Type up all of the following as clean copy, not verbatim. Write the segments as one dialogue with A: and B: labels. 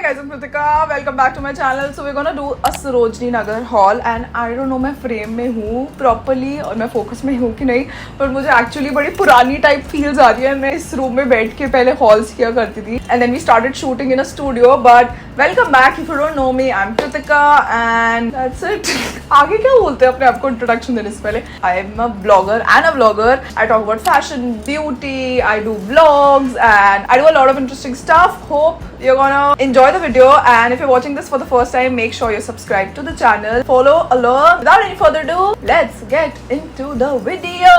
A: Hi guys, I'm Kritika. Welcome back to my channel. So we're gonna do a Sarojini Nagar haul and I don't know मैं frame में हूँ properly और मैं focus में हूँ कि नहीं, पर मुझे actually बड़ी पुरानी type feels आ रही है. मैं इस room में बैठ के पहले hauls किया करती थी and then we started shooting in a studio. But welcome back. If you don't know me, I'm Kritika and that's it. आगे क्या बोलते हैं अपने आप को introduction देने से पहले? I am a blogger and a vlogger. I talk about fashion, beauty, I do vlogs and I do a lot of interesting stuff. Hope you're gonna enjoy the video, and if you're watching this for the first time, make sure you're subscribed to the channel, follow along. Without any further ado, let's get into the video.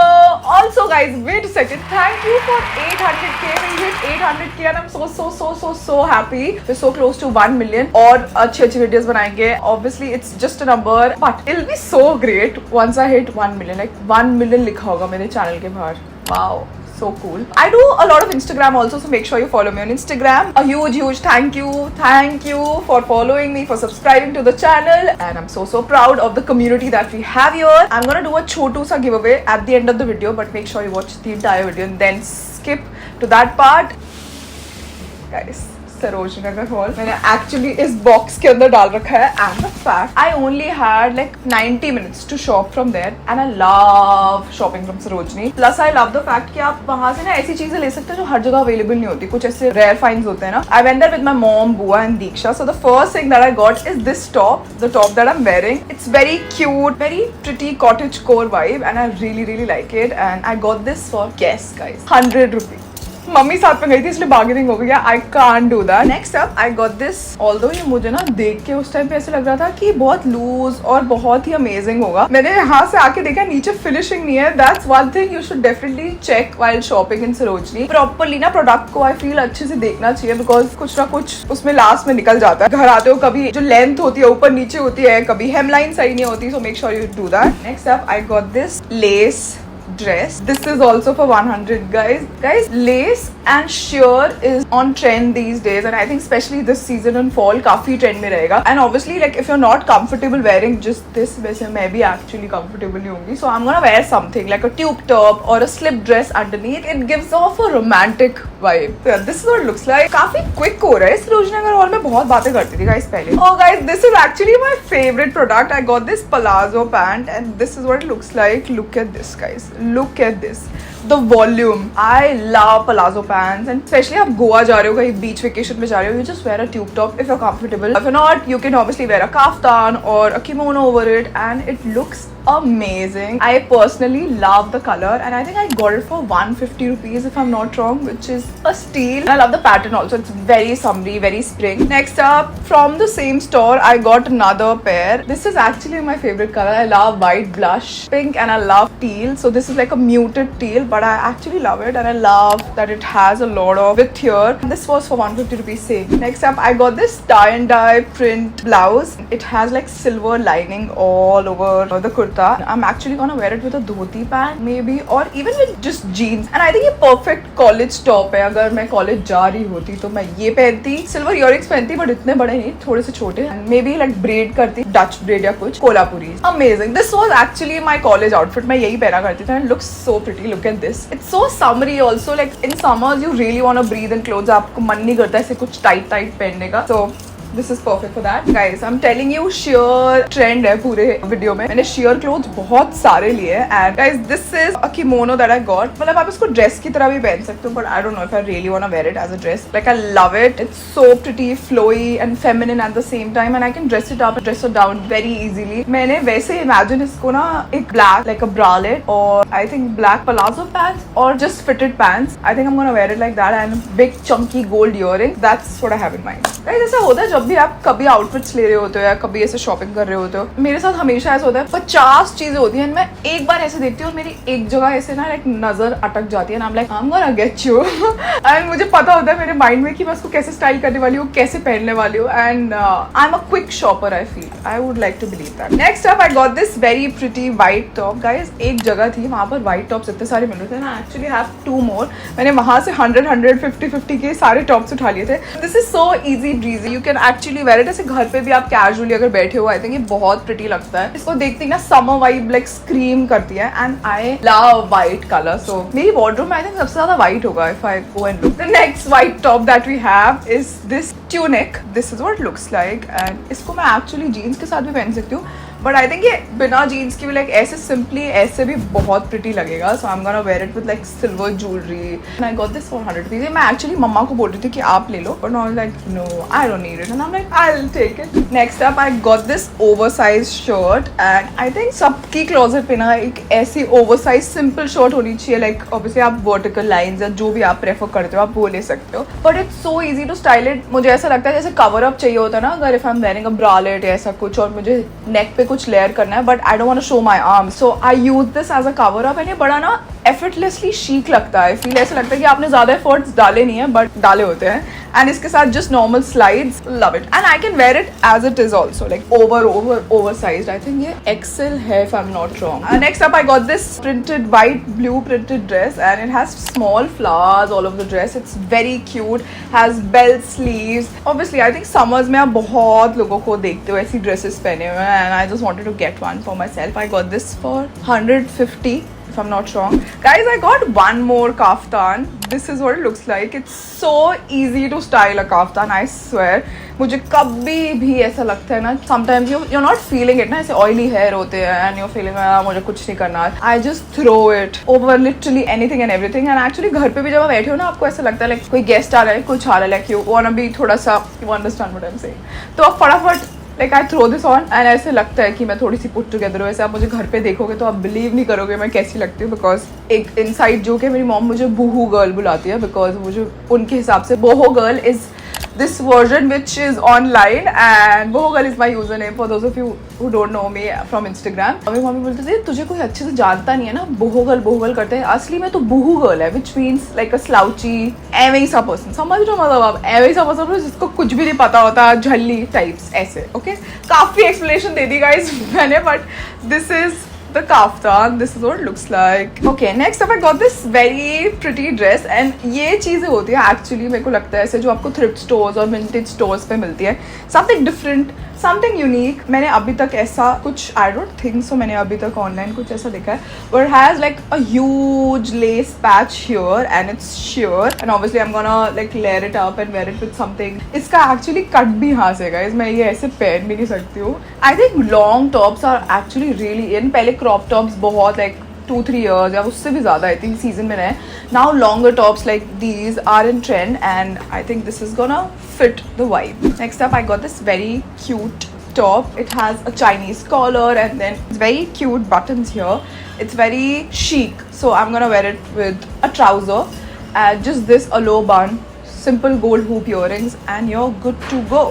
A: Also guys, wait a second, thank you for 800k. We hit 800k and I'm so happy. We're so close to 1 million और अच्छी videos बनाएंगे. Obviously it's just a number, but it'll be so great once I hit 1 million. Like 1 million लिखा होगा मेरे channel के बाहर. Wow. So cool. I do a lot of Instagram also, so make sure you follow me on Instagram. A huge thank you for following me, for subscribing to the channel, and I'm so proud of the community that we have here. I'm gonna do a chotu sa giveaway at the end of the video, but make sure you watch the entire video and then skip to that part. Guys, Sarojini Nagar haul मैंने actually इस box के अंदर डाल रखा है and the fact I only had like 90 minutes to shop from there and I love shopping from Sarojini. Plus I love the fact कि आप वहां से ना ऐसी चीजें ले सकते हैं जो हर जगह अवेलेबल नहीं होती. कुछ ऐसे रेयर फाइंड्स होते हैं ना. I went there with my mom, बुआ and Diksha. So the first thing that I got is this top, the top that I am wearing. It's very cute, very pretty cottage core vibe and I really like it. And I got this for guess guys 100 rupees. Mummy साथ में गई थी इसलिए bargaining हो गई. I can't do that. Next up I got this. Although ये मुझे ना देख के उस टाइम पे ऐसे लग रहा था कि बहुत लूज और बहुत ही अमेजिंग होगा. मैंने यहाँ से आके देखा नीचे फिनिशिंग नहीं है. That's one thing you should definitely check while shopping in Sarojini. Properly ना प्रोडक्ट को आई फील अच्छे से देखना चाहिए बिकॉज कुछ ना कुछ उसमें लास्ट में निकल जाता है. घर आते हो कभी जो लेंथ होती है ऊपर नीचे होती है, कभी हेमलाइन सही नहीं होती. So make sure you do that. Next up I got this less dress. This is also for 100 guys. Lace and sheer is on trend these days and I think especially this season and fall काफी trend में रहेगा. And obviously like if you're not comfortable wearing just this, वैसे मैं भी actually comfortable नहीं होंगी. So I'm gonna wear something like a tube top or a slip dress underneath. It gives off a romantic vibe. So yeah, this is what it looks like. काफी quick हो रहा है. Sarojini Nagar hall में बहुत बातें करती थी guys पहले. Oh guys, this is actually my favorite product. I got this palazzo pant and this is what it looks like. Look at this guys. Look at this, the volume. I love palazzo pants and especially आप गोवा जा रहे हो, कहीं बीच vacation में जा रहे हो, you just wear a tube top if you're comfortable. If you're not, you can obviously wear a kaftan or a kimono over it and it looks amazing. I personally love the color and I think I got it for 150 rupees if I'm not wrong, which is a steal. And I love the pattern also. It's very summery, very spring. Next up, from the same store, I got another pair. This is actually my favorite color. I love white blush, pink, and I love teal. So this is like a muted teal, but I actually love it and I love that it has a lot of width here. This was for 150 rupees same. Next up, I got this tie and dye print blouse. It has like silver lining all over the kurta. I'm actually gonna wear it with a dhoti pant maybe or even with just jeans. And I think ये perfect college top है. अगर मैं college जा रही होती तो मैं ये पहनती. Silver earrings पहनती but इतने बड़े नहीं, थोड़े से छोटे. And maybe like braid करती, Dutch braid या कुछ, Kolhapuri. Amazing. This was actually my college outfit. मैं यही पहना करती थी and it looks so pretty. Look at this. It's so summery also. Like in summers you really want to breathe in clothes. आपको मन नहीं करता ऐसे कुछ tight पहनने का. So this is perfect for that. Guys, I'm telling you sheer trend है पूरे वीडियो में. मैंने sheer clothes बहुत सारे लिए and guys this is a kimono that I got. मतलब आप इसको dress की तरह भी पहन सकते हो but I don't know if I really want to wear it as a dress. Like I love it. It's so pretty, flowy and feminine at the same time and I can dress it up and dress it down very easily. मैंने वैसे imagine इसको ना एक black like a bralette or I think black palazzo pants or just fitted pants. I think I'm gonna wear it like that and big chunky gold earrings. That's what I have in mind. Guys, ऐसा होता है जब भी आप कभी outfits ले रहे होते हो या कभी ऐसे शॉपिंग कर रहे होते हो. मेरे साथ हमेशा ऐसा होता है 50 चीजें होती हैं मैं एक बार ऐसे देखती हूँ और मेरी एक जगह ऐसे ना लाइक नजर अटक जाती है ना. I'm like I'm gonna get you and मुझे पता होता है मेरे माइंड में कि मैं उसको कैसे स्टाइल करने वाली हूँ, कैसे पहनने वाली हूँ. And I'm a quick shopper I feel. I would like to believe that. Next up I got this very pretty white top. Guys, एक जगह थी वहाँ पर white tops इतने सारे मिल रहे थे ना. Actually have 2 more. मैंने वहाँ से 100, 150 के सारे टॉप्स उठा लिए थे. This is so easy breezy. You can actually wear it. ऐसे घर पे भी आप कैजुअली अगर बैठे हो, आई थिंक ये बहुत प्रिटी लगता है। इसको देखते ही ना समर वाइब लाइक स्क्रीम करती है and I love white colour. So मेरी वार्डरोब में आई थिंक सबसे ज्यादा व्हाइट होगा if I go and look. The next white top that we have is this tunic. This is what it looks like and इसको मैं actually jeans के साथ भी पहन सकती हूँ, बट आई थिंक ये बिना जीन्स की भी लाइक ऐसे सिंपली ऐसे भी बहुत प्रिटी लगेगा। So I am gonna wear it with like silver jewellery and I got this for 100 rupees. मैं एक्चुअली मम्मा को बोल रही थी कि आप ले लो, but I like no I don't need it and I am like I will take it. Next up I got this oversize shirt and I think सबकी क्लोजेट पे ना एक ऐसी ओवरसाइज सिंपल शर्ट होनी चाहिए। लाइक ऑब्वियसली आप vertical lines या जो भी आप प्रेफर करते हो आप वो ले सकते हो, but it's so easy to style it. मुझे ऐसा लगता है जैसे कवर अप चाहिए होता है ना, अगर if I am wearing a bralette या ऐसा कुछ और मुझे नेक पे कुछ लेयर करना है, but I don't want to show my arms, so I use this as a cover up and ये बड़ा ना एफर्टलेसली शीक लगता है। फील ऐसा लगता है कि आपने ज्यादा एफर्ट्स डाले नहीं है बट डाले होते हैं। एंड इसके साथ just normal slides, love it and I can wear it as it is also like oversized. I think ये एक्सेल है if I am not wrong. Next up I got this printed white blue printed dress and it has small flowers all over the dress. It's very cute, has bell sleeves. Obviously I think summers में आप बहुत लोगों को देखते हो ऐसी dresses पहने हुए and I just wanted to get one for myself. I got this for 150 if I'm not wrong. Guys, I got one more kaftan. This is what it looks like. It's so easy to style a kaftan, I swear. मुझे कभी भी ऐसा लगता है ना, sometimes you're not feeling it ना, ऐसे oily hair होते हैं and you're feeling मुझे कुछ नहीं करना, I just throw it over literally anything and everything. And actually घर पे भी जब आप बैठे हो ना, आपको ऐसा लगता है like कोई गेस्ट आ रहा है, कुछ आ रहा है, like you wanna be थोड़ा सा, you understand what I'm saying, तो आप फटाफट like I throw this on and ऐसे लगता है कि मैं थोड़ी सी पुट टुगेदर हूँ। वैसे आप मुझे घर पे देखोगे तो आप बिलीव नहीं करोगे मैं कैसी लगती हूँ, बिकॉज एक इनसाइड जोक है, मेरी मॉम मुझे बूहू गर्ल बुलाती है बिकॉज मुझे उनके हिसाब से boho girl is this version which is online and bohogirl is my username for those of you who don't know me from Instagram. मेरी मम्मी बोलती थी तुझे कोई अच्छे से जानता नहीं है ना, बोहगर्ल करते हैं, असली में तो बूहू गर्ल है, which means like a slouchy ऐवे ही सा पर्सन, समझ रहे हो मतलब आप, ऐवे ही सा पर्सन जिसको कुछ भी नहीं पता होता, झल्ली टाइप्स ऐसे। ओके, काफी एक्सप्लेनेशन दे दी गाइस मैंने, but this is the kaftan. This is what it looks like. Okay, next up I got this very pretty dress and ये चीजें होती है एक्चुअली मेरे को लगता है ऐसे जो आपको थ्रिफ्ट स्टोर्स और विंटेज स्टोर्स पे मिलती है, something different, something unique. मैंने अभी तक ऐसा कुछ I don't think so मैंने अभी तक ऑनलाइन कुछ ऐसा देखा है, but it has like a huge lace patch here and it's sheer and obviously I'm gonna like layer it up and wear it with something. इसका एक्चुअली कट भी यहाँ से guys, मैं ये ऐसे पहन भी नहीं सकती हूँ। I think long tops are actually really in. पहले क्रॉप टॉप्स बहुत लाइक 2-3 years या उससे भी ज़्यादा आई थिंक सीजन में रहे। Now longer tops like these are in trend and I think this is gonna fit the vibe. Next up I got this very cute top. It has a Chinese collar and then it's very cute buttons here. It's very chic, so I'm gonna wear it with a trouser and just this, a low bun, simple gold hoop earrings and you're good to go.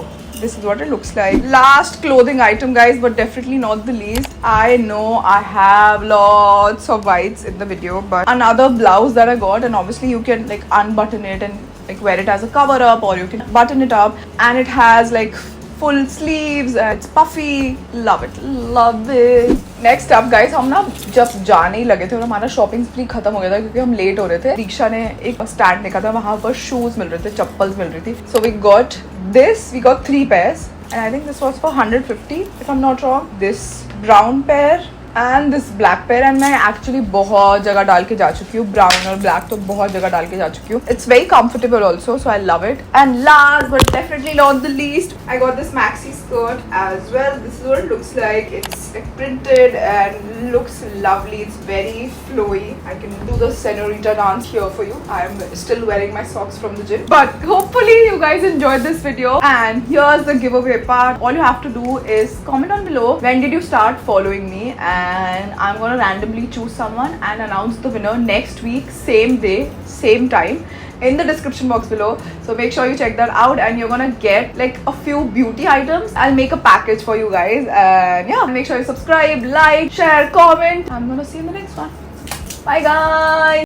A: This is what it looks like. Last clothing item guys, but definitely not the least. I know I have lots of whites in the video, but another blouse that I got, and obviously you can like unbutton it and like wear it as a cover up, or you can button it up and it has like full sleeves and it's puffy. Love it, love it. Next up guys, हम ना जब जाने ही लगे थे और हमारा shopping स्प्री खत्म हो गया था क्योंकि हम लेट हो रहे थे। दीक्षा ने एक स्टैंड देखा था, वहाँ पर शूज मिल रहे थे, चप्पल्स मिल रही थी, so we got this. We got 3 pairs and I think this was for 150 if I'm not wrong. This brown pair and this black pair, and मैं actually बहुत जगह डाल के जा चुकी हूँ, brown और black तो बहुत जगह डाल के जा चुकी हूँ. It's very comfortable also, so I love it. And last but definitely not the least, I got this maxi skirt as well. This is what it looks like. It's like printed and looks lovely. It's very flowy. I can do the senorita dance here for you. I am still wearing my socks from the gym, but hopefully you guys enjoyed this video. And here's the giveaway part. All you have to do is comment on below when did you start following me, and I'm gonna randomly choose someone and announce the winner next week, same day, same time, in the description box below. So make sure you check that out and you're gonna get like a few beauty items. I'll make a package for you guys, and yeah, make sure you subscribe, like, share, comment. I'm gonna see you in the next one. Bye guys.